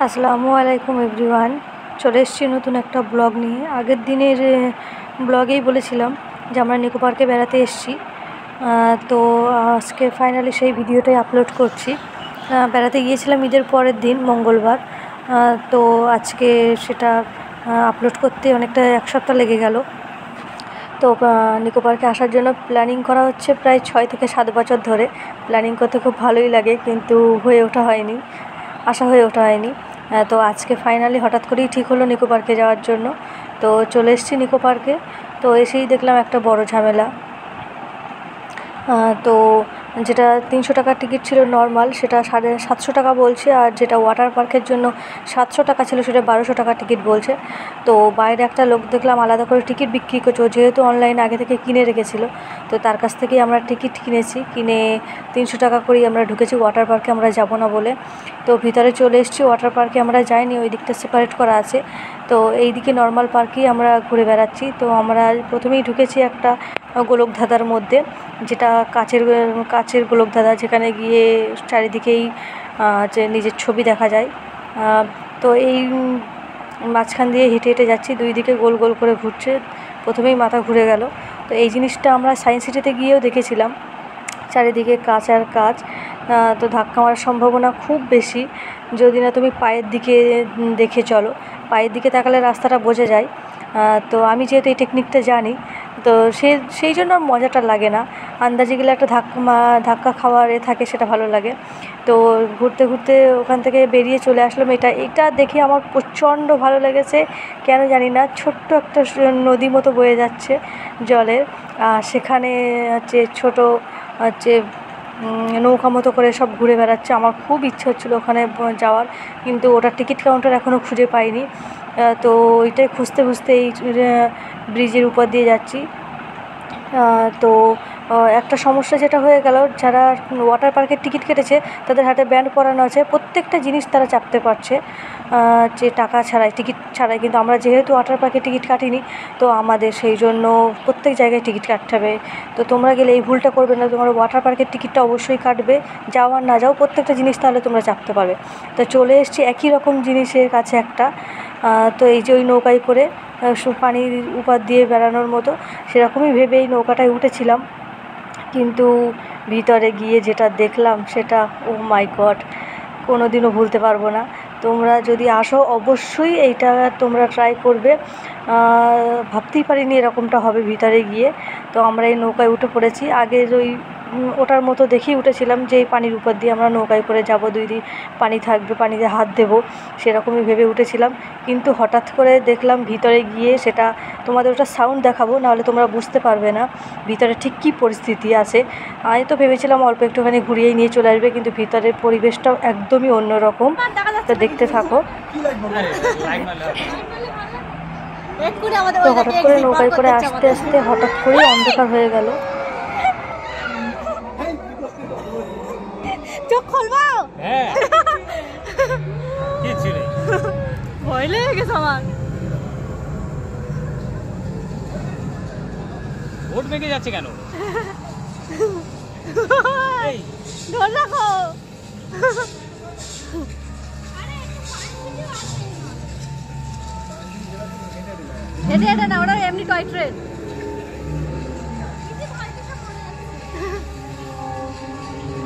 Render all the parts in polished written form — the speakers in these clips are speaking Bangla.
আসসালামু আলাইকুম এভরিওয়ান। চলে এসেছি নতুন একটা ব্লগ নিয়ে। আগের দিনের ব্লগেই বলেছিলাম যে আমরা নিকো পার্কে বেড়াতে এসেছি, তো আজকে ফাইনালি সেই ভিডিওটাই আপলোড করছি। বেড়াতে গিয়েছিলাম ঈদের পরের দিন মঙ্গলবার, তো আজকে সেটা আপলোড করতে অনেকটা এক সপ্তাহ লেগে গেল। তো নিকো পার্কে আসার জন্য প্ল্যানিং করা হচ্ছে প্রায় 6 থেকে 7 বছর ধরে। প্ল্যানিং করতে খুব ভালোই লাগে, কিন্তু আসা হয়ে ওঠা হয়নি। তো আজকে ফাইনালি হঠাৎ করেই ঠিক হলো নিকো পার্কে যাওয়ার জন্য। তো চলে এসেছি নিকো পার্কে। তো এসেই দেখলাম একটা বড় ঝামেলা। তো যেটা 300 টাকার টিকিট ছিল নর্মাল, সেটা 750 টাকা বলছে, আর যেটা ওয়াটার পার্কের জন্য 700 টাকা ছিল সেটা 1200 টাকা টিকিট বলছে। তো বাইরে একটা লোক দেখলাম আলাদা করে টিকিট বিক্রি করছে, যেহেতু অনলাইনে আগে থেকে কিনে রেখেছিল। তো তার কাছ থেকেই আমরা টিকিট কিনে 300 টাকা করেই আমরা ঢুকেছি ওয়াটার পার্কে, আমরা যাব না বলে। তো ভিতরে চলে এসেছি। ওয়াটার পার্কে আমরা যাইনি, ওই দিকটা সেপারেট করা আছে। তো এই দিকে নর্মাল পার্কেই আমরা ঘুরে বেড়াচ্ছি। তো আমরা প্রথমেই ঢুকেছি একটা গোলকধাঁধার মধ্যে, যেটা কাচের গোলকধাঁধা, যেখানে গিয়ে চারিদিকেই যে নিজের ছবি দেখা যায়। তো এই মাঝখান দিয়ে হেঁটে হেঁটে যাচ্ছি, দুই দিকে গোল গোল করে ঘুরছে। প্রথমেই মাথা ঘুরে গেল। তো এই জিনিসটা আমরা সায়েন্স সিটিতে গিয়েও দেখেছিলাম, চারিদিকে কাচ আর কাচ। তো ধাক্কা মারার সম্ভাবনা খুব বেশি, যদি না তুমি পায়ের দিকে দেখে চলো। পায়ের দিকে তাকালে রাস্তাটা বোঝা যায়। তো আমি যেহেতু এই টেকনিকটা জানি, তো সেই জন্য মজাটা লাগে না। আন্দাজে গেলে একটা ধাক্কা খাওয়ার থাকে, সেটা ভালো লাগে। তো ঘুরতে ঘুরতে ওখান থেকে বেরিয়ে চলে আসলাম। এটা দেখে আমার প্রচণ্ড ভালো লেগেছে, কেন জানি না। ছোট্ট একটা নদী মতো বয়ে যাচ্ছে জলের, সেখানে ছোটো নৌকা মতো করে সব ঘুরে বেড়াচ্ছে। আমার খুব ইচ্ছে হচ্ছিলো ওখানে যাওয়ার, কিন্তু ওটার টিকিট কাউন্টার এখনও খুঁজে পাইনি। তো ওইটাই খুঁজতে খুঁজতে এই ব্রিজের উপর দিয়ে যাচ্ছি। তো একটা সমস্যা যেটা হয়ে গেল, যারা ওয়াটার পার্কের টিকিট কেটেছে তাদের হাতে ব্যান্ড পরানো আছে, প্রত্যেকটা জিনিস তারা চাপতে পারছে যে টাকা ছাড়াই, টিকিট ছাড়াই। কিন্তু আমরা যেহেতু ওয়াটার পার্কের টিকিট কাটিনি, তো আমাদের সেই জন্য প্রত্যেক জায়গায় টিকিট কাটতে হবে। তো তোমরা গেলে এই ভুলটা করবে না, তোমরা ওয়াটার পার্কের টিকিটটা অবশ্যই কাটবে। যাও আর না যাও, প্রত্যেকটা জিনিস তাহলে তোমরা চাপতে পারবে। তো চলে এসেছি একই রকম জিনিসের কাছে একটা। তো এই যে ওই নৌকায় করে পানির উপর দিয়ে বেড়ানোর মতো, সেরকমই ভেবে এই নৌকাটায় উঠেছিলাম। কিন্তু ভিতরে গিয়ে যেটা দেখলাম, সেটা ও মাই গড, কোনো দিনও ভুলতে পারবো না। তোমরা যদি আসো অবশ্যই এইটা তোমরা ট্রাই করবে। ভাবতেই পারিনি এরকমটা হবে ভিতরে গিয়ে। তো আমরা এই নৌকায় উঠে পড়েছি। আগের ওটার মতো দেখেই উঠেছিলাম, যে এই পানির উপর দিয়ে আমরা নৌকায় করে যাব, দুই দিন পানি থাকবে, পানিতে হাত দেবো, সেরকমই ভেবে উঠেছিলাম। কিন্তু হঠাৎ করে দেখলাম ভিতরে গিয়ে, সেটা তোমাদের ওটা সাউন্ড দেখাবো, নাহলে তোমরা বুঝতে পারবে না ভিতরে ঠিক কী পরিস্থিতি আছে। আমি তো ভেবেছিলাম অল্প একটুখানি ঘুরিয়েই নিয়ে চলে আসবে, কিন্তু ভিতরের পরিবেশটাও একদমই অন্যরকম। তো দেখতে থাকো। তো হঠাৎ করে নৌকায় করে আস্তে আস্তে হঠাৎ করেই অন্ধকার হয়ে গেল। চোখ খুলবো? হ্যাঁ। কি ছিল? ভয় লেগে গেছে আমার। ওট ভেঙে যাচ্ছে কেন? এই ধর রাখো। এটা না, ওটা এমনি টয় ট্রেন।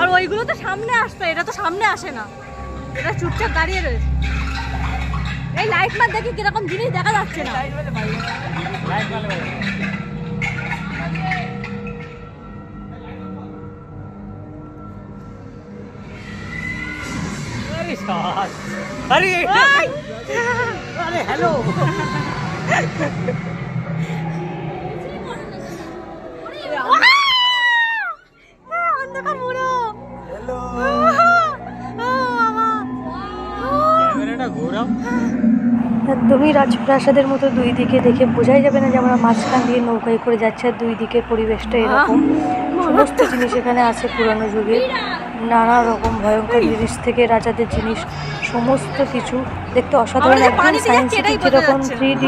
আর ওইগুলো তো সামনে আসতো, এটা তো সামনে আসে না, এটা চুপচাপ দাঁড়িয়ে রয়েছে। এই লাইট মার দেখি কিরকম জিনিস দেখা যাচ্ছে না। আরে হ্যালো, অন্ধকার পুরো। একদমই রাজপ্রাসাদের মতো, দুই দিকে দেখে বোঝাই যাবে না যে আমরা মাঝখান দিয়ে নৌকায় করে যাচ্ছি। আর দুই দিকের পরিবেশটা এরকম, সমস্ত জিনিস এখানে আছে পুরানো যুগের, নানা রকম ভয়ঙ্কর জিনিস থেকে রাজাদের জিনিস, সমস্ত কিছু দেখতে অসাধারণ। একদম সায়েন্স সিটি যেরকম 3D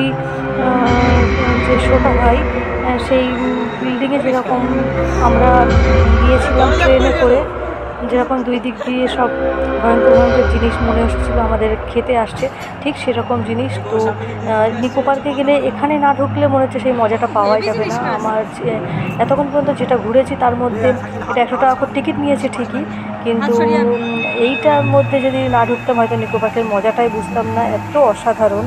যে শোটা হয়, সেই বিল্ডিংয়ে যেরকম আমরা গিয়েছিলাম ট্রেনে করে, যেরকম দুই দিক দিয়ে সব ভয়ঙ্কর ভয়ঙ্কর জিনিস মনে হচ্ছিলো আমাদের খেতে আসছে, ঠিক সেরকম জিনিস। তো নিকো পার্কে গেলে এখানে না ঢুকলে মনে হচ্ছে সেই মজাটা পাওয়াই যাবে না। আমার এতক্ষণ পর্যন্ত যেটা ঘুরেছি তার মধ্যে এটা 100 টাকা করে টিকিট নিয়েছে ঠিকই, কিন্তু এইটার মধ্যে যদি না ঢুকতাম হয়তো নিকো পার্কের মজাটাই বুঝতাম না। এত অসাধারণ।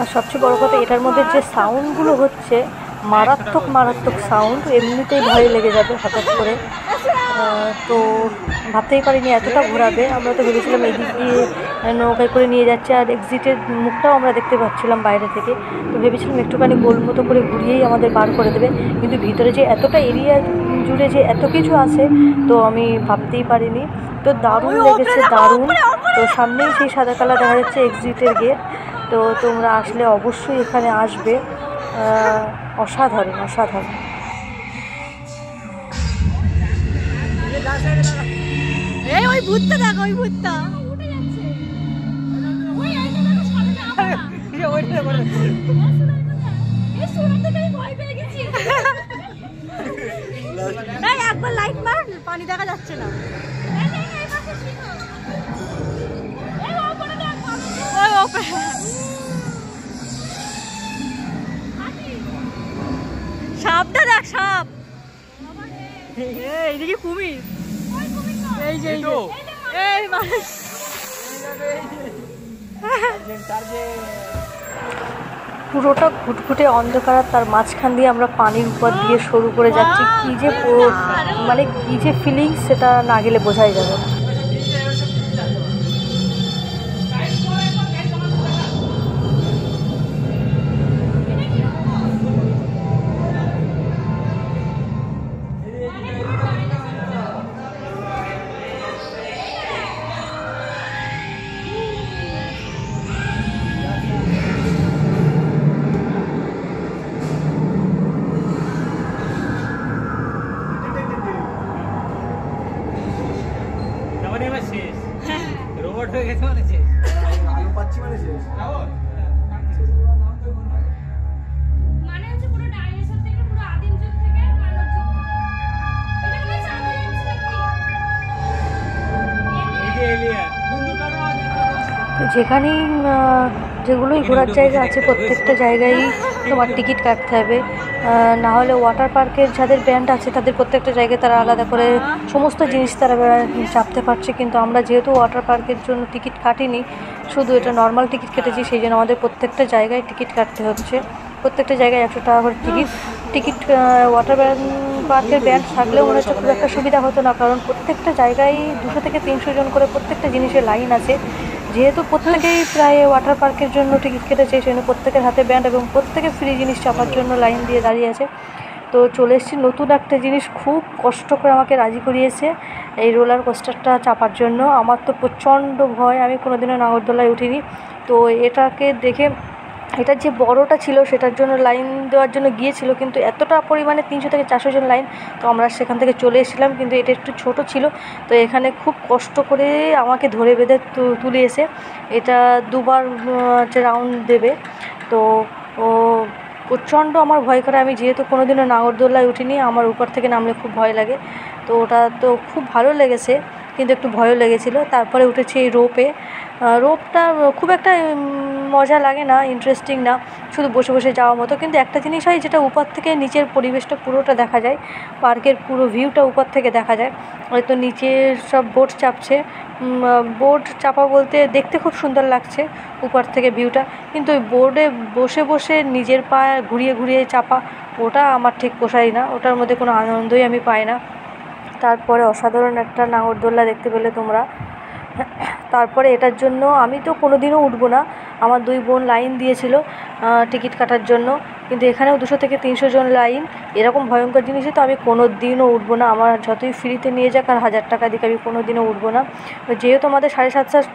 আর সবচেয়ে বড় কথা এটার মধ্যে যে সাউন্ডগুলো হচ্ছে মারাত্মক মারাত্মক সাউন্ড, এমনিতেই ভয় লেগে যাবে হঠাৎ করে। তো ভাবতেই পারিনি এতটা ঘোরাবে। আমরা তো ভেবেছিলাম এই দিক দিয়ে নৌকায় করে নিয়ে যাচ্ছে, আর এক্সিটের মুখটাও আমরা দেখতে পাচ্ছিলাম বাইরে থেকে। তো ভেবেছিলাম একটুখানি গোল মতো করে ঘুরিয়েই আমাদের বার করে দেবে, কিন্তু ভিতরে যে এতটা এরিয়া জুড়ে যে এত কিছু আছে তো আমি ভাবতেই পারিনি। তো দারুণ লেগেছে, দারুণ। তো সামনেই সেই সাদা কালার দেখা যাচ্ছে এক্সিটের গেট। তো তোমরা আসলে অবশ্যই এখানে আসবে, অসাধারণ অসাধারণ। ওই ভূতটা দেখো, ওই ভূতটা একবার লাইট মার, পানি দেখা যাচ্ছে না। সাপটা দেখ, সাপ। এইদিকে কুমির, এই যে এই মানুষ। পুরোটা ঘুটঘুটে অন্ধকার, তার মাঝখান দিয়ে আমরা পানির উপর দিয়ে সরু করে যাচ্ছি। কী যে মানে কী যে ফিলিংস সেটা না গেলে বোঝাই যাবে না। রোবট হয়ে গেছে মানে শেষ, আলু পাচ্ছি মানে শেষ। মানে হচ্ছে পুরো ডাইনোসর থেকে পুরো আদিম যুগ থেকে মানব যুগ। এটা কি চালু হচ্ছে নাকি? এই যে এলিয়ান বন্ধুটারও আছে। যেখানেই যেগুলোই ঘোরার জায়গা আছে প্রত্যেকটা জায়গায় তোমার টিকিট কাটতে হবে, না হলে ওয়াটার পার্কের যাদের ব্যান্ড আছে তাদের প্রত্যেকটা জায়গায় তারা আলাদা করে সমস্ত জিনিস তারা চাপতে পারছে, কিন্তু আমরা যেহেতু ওয়াটার পার্কের জন্য টিকিট কাটিনি, শুধু এটা নর্মাল টিকিট কেটেছি, সেই জন্য আমাদের প্রত্যেকটা জায়গায় টিকিট কাটতে হচ্ছে। প্রত্যেকটা জায়গায় 100 টাকা করে টিকিট। ওয়াটার পার্কের ব্যান্ড থাকলেও মনে হচ্ছে খুব একটা সুবিধা হতো না, কারণ প্রত্যেকটা জায়গায় 200 থেকে 300 জন করে প্রত্যেকটা জিনিসের লাইন আছে। যেহেতু প্রত্যেকেই প্রায় ওয়াটার পার্কের জন্য টিকিট কেটেছে, সেই জন্য প্রত্যেকের হাতে ব্যান্ড এবং প্রত্যেকে ফ্রি জিনিস চাপার জন্য লাইন দিয়ে দাঁড়িয়ে আছে। তো চলে এসেছি নতুন একটা জিনিস, খুব কষ্ট করে আমাকে রাজি করিয়েছে এই রোলার কোস্টারটা চাপার জন্য। আমার তো প্রচণ্ড ভয়, আমি কোনোদিনও নাগরদোলায় উঠিনি। তো এটাকে দেখে, এটার যে বড়টা ছিল সেটার জন্য লাইন দেওয়ার জন্য গিয়েছিল, কিন্তু এতটা পরিমাণে 300 থেকে 400 জন লাইন, তো আমরা সেখান থেকে চলে এসেছিলাম। কিন্তু এটা একটু ছোট ছিল, তো এখানে খুব কষ্ট করে আমাকে ধরে বেঁধে তুলে এসে এটা দুবার রাউন্ড দেবে। তো প্রচণ্ড আমার ভয় করে, আমি যেহেতু কোনোদিনও নাগরদোলায় উঠিনি, আমার উপর থেকে নামলে খুব ভয় লাগে। তো ওটা তো খুব ভালো লেগেছে, কিন্তু একটু ভয়ও লেগেছিলো। তারপরে উঠেছি এই রোপটা খুব একটা মজা লাগে না, ইন্টারেস্টিং না, শুধু বসে বসে যাওয়ার মতো। কিন্তু একটা জিনিস হয়, যেটা উপর থেকে নিচের পরিবেশটা পুরোটা দেখা যায়, পার্কের পুরো ভিউটা উপর থেকে দেখা যায়। হয়তো নিচে সব বোট চাপছে, বোট চাপা বলতে দেখতে খুব সুন্দর লাগছে উপর থেকে ভিউটা, কিন্তু ওই বোর্ডে বসে বসে নিজের পা ঘুরিয়ে ঘুরিয়ে চাপা, ওটা আমার ঠিক পোষায় না, ওটার মধ্যে কোনো আনন্দই আমি পাই না। তারপরে অসাধারণ একটা নাগরদোল্লা দেখতে পেলে তোমরা। তারপরে এটার জন্য আমি তো কোনো দিনও উঠবো না, আমার 2 বোন লাইন দিয়েছিল টিকিট কাটার জন্য, কিন্তু এখানেও 200 থেকে 300 জন লাইন। এরকম ভয়ঙ্কর জিনিসে তো আমি কোনো দিনও উঠবো না, আমার যতই ফ্রিতে নিয়ে যাক আর 1000 টাকা দিকে আমি কোনো দিনও উঠবো না। যেহেতু আমাদের 7:30টার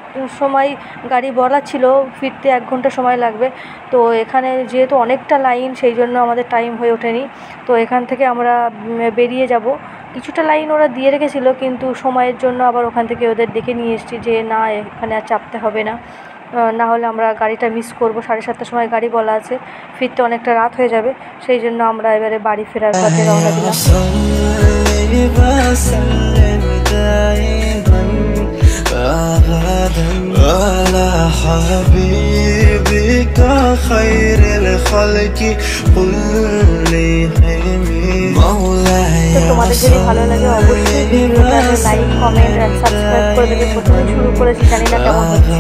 সময় গাড়ি বলা ছিল, ফিরতে 1 ঘন্টা সময় লাগবে, তো এখানে যেহেতু অনেকটা লাইন, সেই জন্য আমাদের টাইম হয়ে ওঠেনি। তো এখান থেকে আমরা বেরিয়ে যাব। কিছুটা লাইন ওরা দিয়ে রেখেছিল, কিন্তু সময়ের জন্য আবার ওখান থেকে ওদের ডেকে নিয়ে এসেছি যে না এখানে আর চাপতে হবে না, না হলে আমরা গাড়িটা মিস করব। 7:30টার সময় গাড়ি বলা আছে, ফিরতে অনেকটা রাত হয়ে যাবে, সেই জন্য আমরা এবারে বাড়ি ফেরার পথে রওনা দিলাম। তো তোমাদের যদি ভালো লাগে অবশ্যই ভিডিওটা লাইক, কমেন্ট অ্যান্ড সাবস্ক্রাইব করে দেবে। প্রথমে শুরু করেছি, জানি না কেমন হচ্ছে।